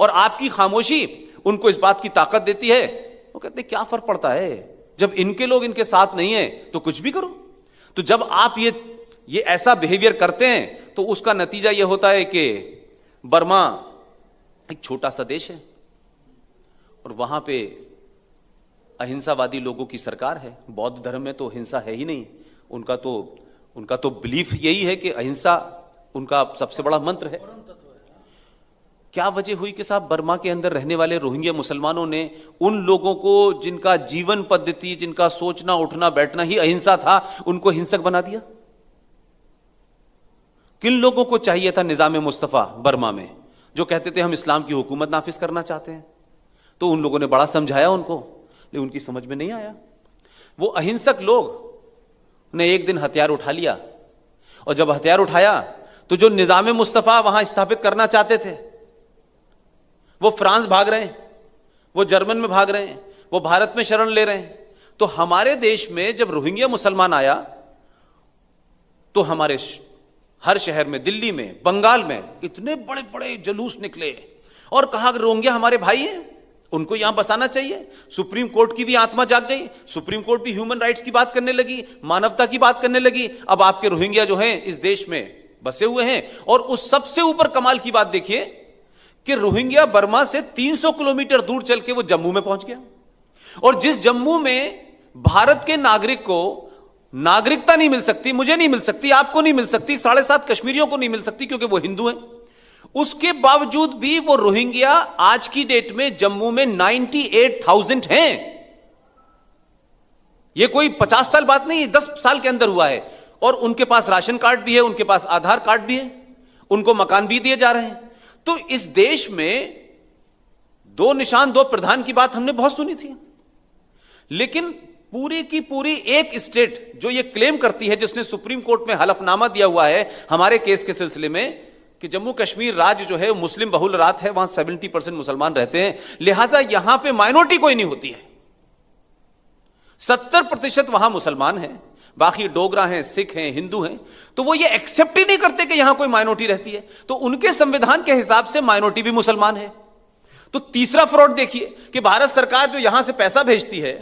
और आपकी खामोशी उनको इस बात की ताकत देती है, वो कहते हैं क्या फर्क पड़ता है, जब इनके लोग इनके साथ नहीं है तो कुछ भी करो। तो जब आप ये ऐसा बिहेवियर करते हैं तो उसका नतीजा यह होता है कि बर्मा एक छोटा सा देश है और वहां पे अहिंसावादी लोगों की सरकार है। बौद्ध धर्म में तो हिंसा है ही नहीं, उनका तो बिलीफ यही है कि अहिंसा उनका सबसे बड़ा मंत्र है। क्या वजह हुई कि साहब बर्मा के अंदर रहने वाले रोहिंग्या मुसलमानों ने उन लोगों को जिनका जीवन पद्धति, जिनका सोचना उठना बैठना ही अहिंसा था, उनको हिंसक बना दिया? किन लोगों को चाहिए था निजाम मुस्तफा बर्मा में, जो कहते थे हम इस्लाम की हुकूमत नाफिज करना चाहते हैं? तो उन लोगों ने बड़ा समझाया उनको, लेकिन उनकी समझ में नहीं आया। वो अहिंसक लोग ने एक दिन हथियार उठा लिया, और जब हथियार उठाया तो जो निजाम मुस्तफा वहां स्थापित करना चाहते थे वो फ्रांस भाग रहे हैं, वो जर्मन में भाग रहे हैं, वो भारत में शरण ले रहे हैं। तो हमारे देश में जब रोहिंग्या मुसलमान आया तो हमारे हर शहर में, दिल्ली में, बंगाल में इतने बड़े बड़े जुलूस निकले और कहा कि रोहिंग्या हमारे भाई हैं, उनको यहां बसाना चाहिए। सुप्रीम कोर्ट की भी आत्मा जाग गई, सुप्रीम कोर्ट भी ह्यूमन राइट्स की बात करने लगी, मानवता की बात करने लगी। अब आपके रोहिंग्या जो हैं इस देश में बसे हुए हैं। और उस सबसे ऊपर कमाल की बात देखिए कि रोहिंग्या बर्मा से 300 किलोमीटर दूर चल के वो जम्मू में पहुंच गया, और जिस जम्मू में भारत के नागरिक को नागरिकता नहीं मिल सकती, मुझे नहीं मिल सकती, आपको नहीं मिल सकती, 7.5 कश्मीरियों को नहीं मिल सकती क्योंकि वो हिंदू हैं, उसके बावजूद भी वो रोहिंग्या आज की डेट में जम्मू में 98,000 हैं। ये कोई 50 साल बात नहीं, 10 साल के अंदर हुआ है। और उनके पास राशन कार्ड भी है, उनके पास आधार कार्ड भी है, उनको मकान भी दिए जा रहे हैं। तो इस देश में 2 निशान 2 प्रधान की बात हमने बहुत सुनी थी, लेकिन पूरी की पूरी एक स्टेट जो ये क्लेम करती है, जिसने सुप्रीम कोर्ट में हलफनामा दिया हुआ है हमारे केस के सिलसिले में कि जम्मू कश्मीर राज्य जो है मुस्लिम बहुल राज्य है, वहां 70% मुसलमान रहते हैं, लिहाजा यहां पे माइनॉरिटी कोई नहीं होती है। 70% वहां मुसलमान हैं, बाकी डोगरा हैं, सिख हैं, हिंदू हैं। तो वो ये एक्सेप्ट ही नहीं करते कि यहां कोई माइनॉरिटी रहती है। तो उनके संविधान के हिसाब से माइनॉरिटी भी मुसलमान है। तो तीसरा फ्रॉड देखिए कि भारत सरकार जो यहां से पैसा भेजती है,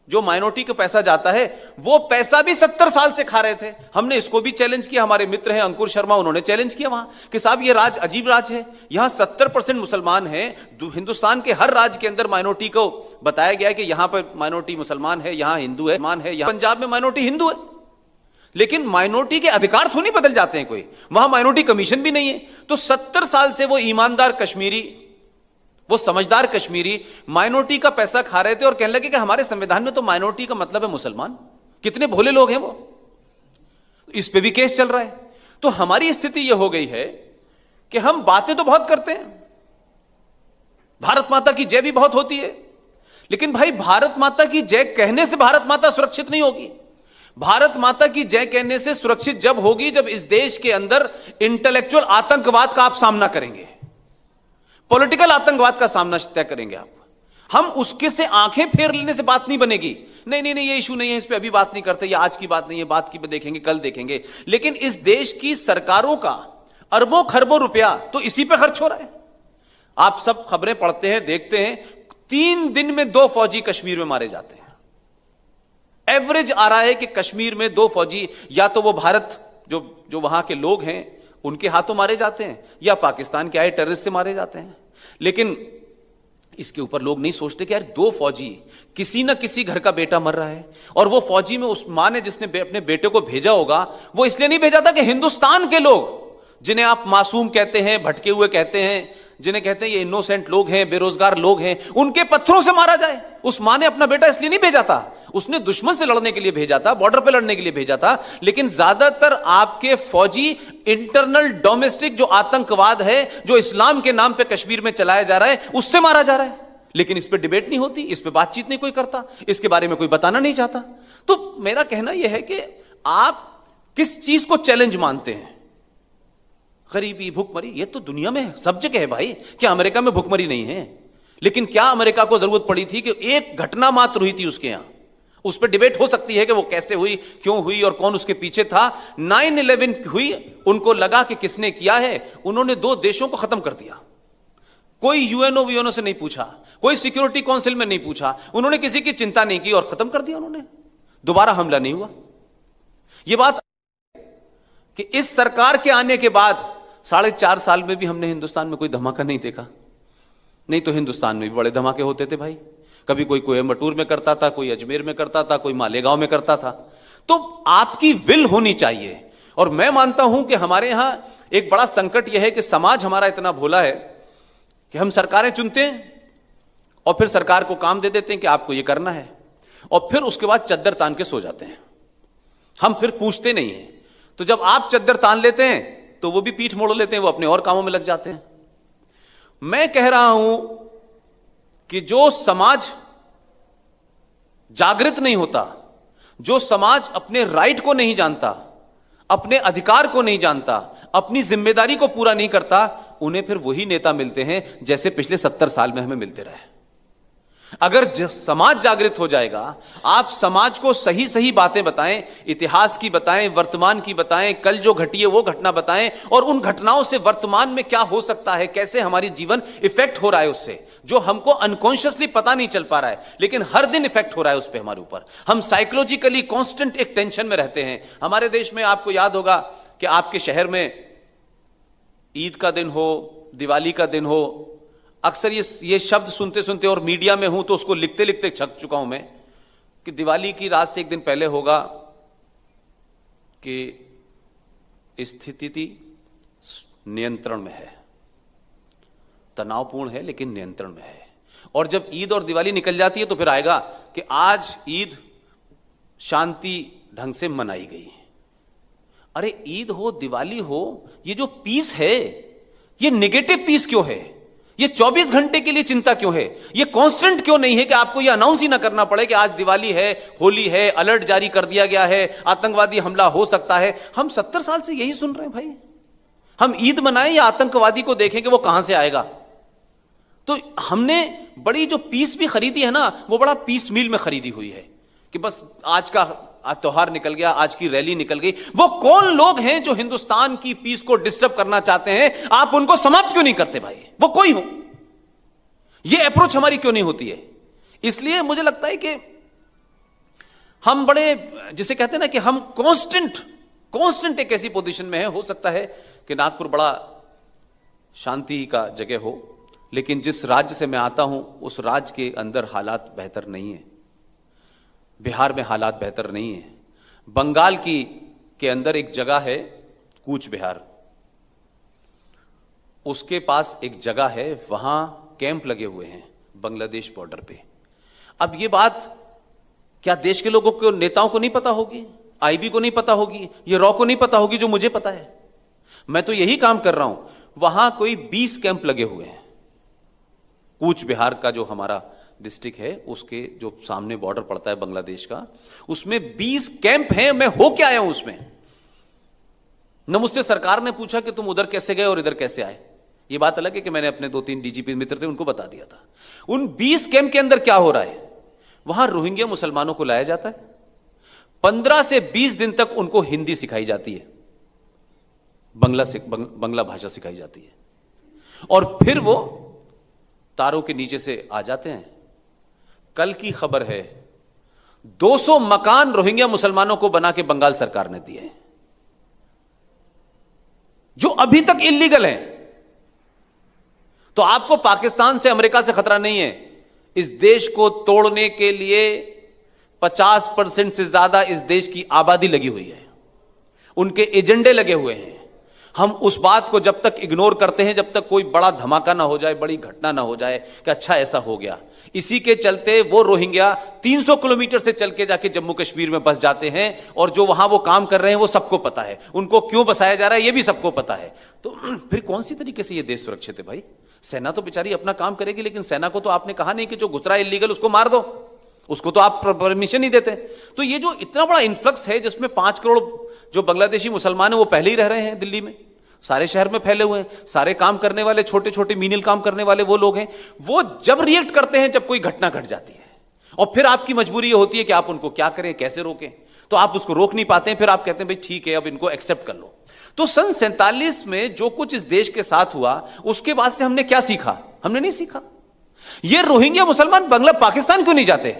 जो माइनॉरिटी को पैसा जाता है, वो पैसा भी 70 साल से खा रहे थे। हमने इसको भी चैलेंज किया, हमारे मित्र हैं अंकुर शर्मा, उन्होंने चैलेंज किया वहां कि साहब ये राज अजीब राज है, यहां 70% मुसलमान हैं। हिंदुस्तान के हर राज्य के अंदर माइनॉरिटी को बताया गया है कि यहां पर माइनॉरिटी मुसलमान है, यहां हिंदू है, मान है, यहां पंजाब में माइनॉरिटी हिंदू है, लेकिन माइनॉरिटी के अधिकार तो नहीं बदल जाते हैं कोई, वहां माइनॉरिटी कमीशन भी नहीं है। तो 70 साल से वो ईमानदार कश्मीरी, वो समझदार कश्मीरी माइनॉरिटी का पैसा खा रहे थे और कहने लगे कि हमारे संविधान में तो माइनॉरिटी का मतलब है मुसलमान। कितने भोले लोग हैं वो। इस पे भी केस चल रहा है। तो हमारी स्थिति यह हो गई है कि हम बातें तो बहुत करते हैं, भारत माता की जय भी बहुत होती है, लेकिन भाई भारत माता की जय कहने से भारत माता सुरक्षित नहीं होगी। भारत माता की जय कहने से सुरक्षित जब होगी जब इस देश के अंदर इंटेलेक्चुअल आतंकवाद का आप सामना करेंगे, पॉलिटिकल आतंकवाद का सामना तय करेंगे आप। हम उसके से आंखें फेर लेने से बात नहीं बनेगी। नहीं नहीं नहीं, ये इशू नहीं है, इस पे अभी बात नहीं करते, ये आज की बात नहीं है, बात की पे देखेंगे, कल देखेंगे। लेकिन इस देश की सरकारों का अरबों खरबों रुपया तो इसी पे खर्च हो रहा है। आप सब खबरें पढ़ते हैं, देखते हैं, 3 दिन में 2 फौजी कश्मीर में मारे जाते हैं। एवरेज आ रहा है कि कश्मीर में 2 फौजी या तो वो भारत जो वहां के लोग हैं उनके हाथों मारे जाते हैं, या पाकिस्तान के आए टेररिस्ट से मारे जाते हैं। लेकिन इसके ऊपर लोग नहीं सोचते कि यार 2 फौजी, किसी ना किसी घर का बेटा मर रहा है, और वो फौजी में उस मां ने जिसने अपने बेटे को भेजा होगा, वो इसलिए नहीं भेजा था कि हिंदुस्तान के लोग जिन्हें आप मासूम कहते हैं, भटके हुए कहते हैं, जिन्हें कहते हैं ये इनोसेंट लोग हैं, बेरोजगार लोग हैं, उनके पत्थरों से मारा जाए। उस मां ने अपना बेटा इसलिए नहीं भेजा था, उसने दुश्मन से लड़ने के लिए भेजा था, बॉर्डर पे लड़ने के लिए भेजा था। लेकिन ज्यादातर आपके फौजी इंटरनल डोमेस्टिक जो आतंकवाद है, जो इस्लाम के नाम पे कश्मीर में चलाया जा रहा है, उससे मारा जा रहा है। लेकिन इस पे डिबेट नहीं होती, इस पे बातचीत नहीं कोई करता, इसके बारे में कोई बताना नहीं चाहता। तो मेरा कहना यह है कि आप किस चीज को चैलेंज मानते हैं? गरीबी, भुखमरी, ये तो दुनिया में सब जगह है भाई। क्या अमेरिका में भुखमरी नहीं है? लेकिन क्या अमेरिका को जरूरत पड़ी थी कि एक घटना मात्र हुई थी उसके यहां, उस पर डिबेट हो सकती है कि वो कैसे हुई, क्यों हुई और कौन उसके पीछे था। 9/11 हुई, उनको लगा कि किसने किया है, उन्होंने 2 देशों को खत्म कर दिया। कोई यूएनओ वीएनओ से नहीं पूछा, कोई सिक्योरिटी काउंसिल में नहीं पूछा, उन्होंने किसी की चिंता नहीं की और खत्म कर दिया उन्होंने। दोबारा हमला नहीं हुआ। यह बात कि इस सरकार के आने के बाद 4.5 साल में भी हमने हिंदुस्तान में कोई धमाका नहीं देखा। नहीं तो हिंदुस्तान में भी बड़े धमाके होते थे भाई। कभी कोई कोयम्बटूर में करता था, कोई अजमेर में करता था, कोई मालेगांव में करता था। तो आपकी विल होनी चाहिए। और मैं मानता हूं कि हमारे यहां एक बड़ा संकट यह है कि समाज हमारा इतना भोला है कि हम सरकारें चुनते हैं और फिर सरकार को काम दे देते हैं कि आपको यह करना है, और फिर उसके बाद चद्दर तान के सो जाते हैं। हम फिर पूछते नहीं हैं। तो जब आप चद्दर तान लेते हैं तो वो भी पीठ मोड़ लेते हैं, वो अपने और कामों में लग जाते हैं। मैं कह रहा हूं कि जो समाज जागृत नहीं होता, जो समाज अपने राइट को नहीं जानता, अपने अधिकार को नहीं जानता, अपनी जिम्मेदारी को पूरा नहीं करता, उन्हें फिर वही नेता मिलते हैं जैसे पिछले 70 साल में हमें मिलते रहे। अगर समाज जागृत हो जाएगा, आप समाज को सही सही बातें बताएं, इतिहास की बताएं, वर्तमान की बताएं, कल जो घटी है वो घटना बताएं, और उन घटनाओं से वर्तमान में क्या हो सकता है, कैसे हमारी जीवन इफेक्ट हो रहा है उससे, जो हमको अनकॉन्शियसली पता नहीं चल पा रहा है लेकिन हर दिन इफेक्ट हो रहा है उस पर हमारे ऊपर। हम साइकोलॉजिकली कांस्टेंट एक टेंशन में रहते हैं। हमारे देश में आपको याद होगा कि आपके शहर में ईद का दिन हो, दिवाली का दिन हो, अक्सर ये शब्द सुनते सुनते, और मीडिया में हूं तो उसको लिखते लिखते थक चुका हूं मैं, कि दिवाली की रात से एक दिन पहले होगा कि स्थिति नियंत्रण में है, तनावपूर्ण है लेकिन नियंत्रण में है। और जब ईद और दिवाली निकल जाती है तो फिर आएगा कि आज ईद शांति ढंग से मनाई गई। अरे ईद हो, दिवाली हो, ये जो पीस है ये नेगेटिव पीस क्यों है? ये 24 घंटे के लिए चिंता क्यों है? ये कांस्टेंट क्यों नहीं है कि आपको ये अनाउंस ही ना करना पड़े कि आज दिवाली है, होली है, अलर्ट जारी कर दिया गया है, आतंकवादी हमला हो सकता है। हम 70 साल से यही सुन रहे हैं भाई। हम ईद मनाएं या आतंकवादी को देखें कि वो कहां से आएगा। तो हमने बड़ी जो पीस भी खरीदी है ना, वो बड़ा पीस मील में खरीदी हुई है कि बस आज त्योहार निकल गया, आज की रैली निकल गई। वो कौन लोग हैं जो हिंदुस्तान की पीस को डिस्टर्ब करना चाहते हैं? आप उनको समाप्त क्यों नहीं करते भाई? वो कोई हो, ये अप्रोच हमारी क्यों नहीं होती है? इसलिए मुझे लगता है कि हम बड़े, जिसे कहते हैं ना कि हम कांस्टेंट एक ऐसी पोजीशन में है। हो सकता है कि नागपुर बड़ा शांति का जगह हो, लेकिन जिस राज्य से मैं आता हूं उस राज्य के अंदर हालात बेहतर नहीं है। बिहार में हालात बेहतर नहीं है। बंगाल के अंदर एक जगह है कूच बिहार, उसके पास एक जगह है, वहां कैंप लगे हुए हैं बांग्लादेश बॉर्डर पे। अब ये बात क्या देश के लोगों को, नेताओं को नहीं पता होगी, आईबी को नहीं पता होगी, ये रॉ को नहीं पता होगी जो मुझे पता है? मैं तो यही काम कर रहा हूं। वहां कोई 20 कैंप लगे हुए हैं। कूच बिहार का जो हमारा डिस्ट्रिक्ट है उसके जो सामने बॉर्डर पड़ता है बांग्लादेश का, उसमें 20 कैंप हैं। मैं हो क्या आया हूं उसमें? न मुझसे सरकार ने पूछा कि तुम उधर कैसे गए और इधर कैसे आए। यह बात अलग है कि मैंने अपने 2-3 डीजीपी मित्र थे उनको बता दिया था। उन 20 कैंप के अंदर क्या हो रहा है? वहां रोहिंग्या मुसलमानों को लाया जाता है, 15 से 20 दिन तक उनको हिंदी सिखाई जाती है, बंगला भाषा सिखाई जाती है, और फिर वो तारों के नीचे से आ जाते हैं। कल की खबर है 200 मकान रोहिंग्या मुसलमानों को बना के बंगाल सरकार ने दिए हैं, जो अभी तक इल्लीगल हैं। तो आपको पाकिस्तान से, अमेरिका से खतरा नहीं है। इस देश को तोड़ने के लिए 50% से ज्यादा इस देश की आबादी लगी हुई है, उनके एजेंडे लगे हुए हैं। हम उस बात को जब तक इग्नोर करते हैं, जब तक कोई बड़ा धमाका ना हो जाए, बड़ी घटना ना हो जाए कि अच्छा ऐसा हो गया। इसी के चलते वो रोहिंग्या 300 किलोमीटर से चल के जाके जम्मू कश्मीर में बस जाते हैं, और जो वहां वो काम कर रहे हैं वो सबको पता है। उनको क्यों बसाया जा रहा है ये भी सबको पता है। तो फिर कौन सी तरीके से ये देश सुरक्षित है भाई? सेना तो बेचारी अपना काम करेगी, लेकिन सेना को तो आपने कहा नहीं कि जो घुस रहा है इल्लीगल उसको मार दो, उसको तो आप परमिशन नहीं देते। तो ये जो इतना बड़ा इन्फ्लक्स है, जिसमें 5 करोड़ जो बांग्लादेशी मुसलमान है वो पहले ही रह रहे हैं दिल्ली में, सारे शहर में फैले हुए हैं, सारे काम करने वाले, छोटे छोटे मीनियल काम करने वाले वो लोग हैं। वो जब रिएक्ट करते हैं जब कोई घटना घट जाती है, और फिर आपकी मजबूरी ये होती है कि आप उनको क्या करें, कैसे रोकें। तो आप उसको रोक नहीं पाते हैं, फिर आप कहते हैं भाई ठीक है अब इनको एक्सेप्ट कर लो। तो सन 47 में जो कुछ इस देश के साथ हुआ, उसके बाद से हमने क्या सीखा? हमने नहीं सीखा। ये रोहिंग्या मुसलमान बांग्ला पाकिस्तान क्यों नहीं जाते?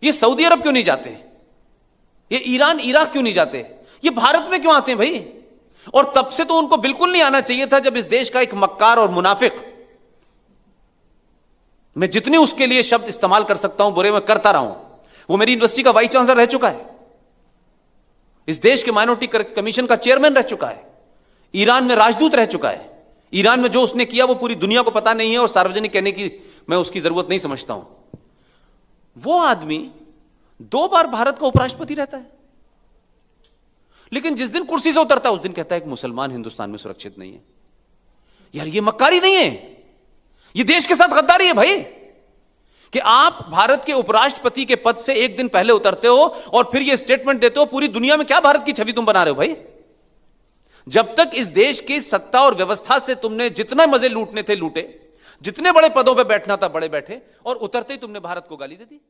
ये सऊदी अरब क्यों नहीं जाते? ये ईरान इराक क्यों नहीं जाते? ये भारत में क्यों आते हैं भाई? और तब से तो उनको बिल्कुल नहीं आना चाहिए था, जब इस देश का एक मक्कार और मुनाफिक, मैं जितने उसके लिए शब्द इस्तेमाल कर सकता हूं बुरे में करता रहा हूं, वो मेरी यूनिवर्सिटी का वाइस चांसलर रह चुका है, इस देश के माइनॉरिटी कमीशन का चेयरमैन रह चुका है, ईरान में राजदूत रह चुका है। ईरान में जो उसने किया वो पूरी दुनिया को पता नहीं है और सार्वजनिक कहने की मैं उसकी जरूरत नहीं समझता हूं। वो आदमी 2 बार भारत का उपराष्ट्रपति रहता है, लेकिन जिस दिन कुर्सी से उतरता है उस दिन कहता है कि मुसलमान हिंदुस्तान में सुरक्षित नहीं है। यार ये मक्कारी नहीं है, ये देश के साथ गद्दारी है भाई, कि आप भारत के उपराष्ट्रपति के पद से एक दिन पहले उतरते हो और फिर ये स्टेटमेंट देते हो। पूरी दुनिया में क्या भारत की छवि तुम बना रहे हो भाई? जब तक इस देश की सत्ता और व्यवस्था से तुमने जितना मजे लूटने थे लूटे, जितने बड़े पदों पे बैठना था बड़े बैठे, और उतरते ही तुमने भारत को गाली दे दी।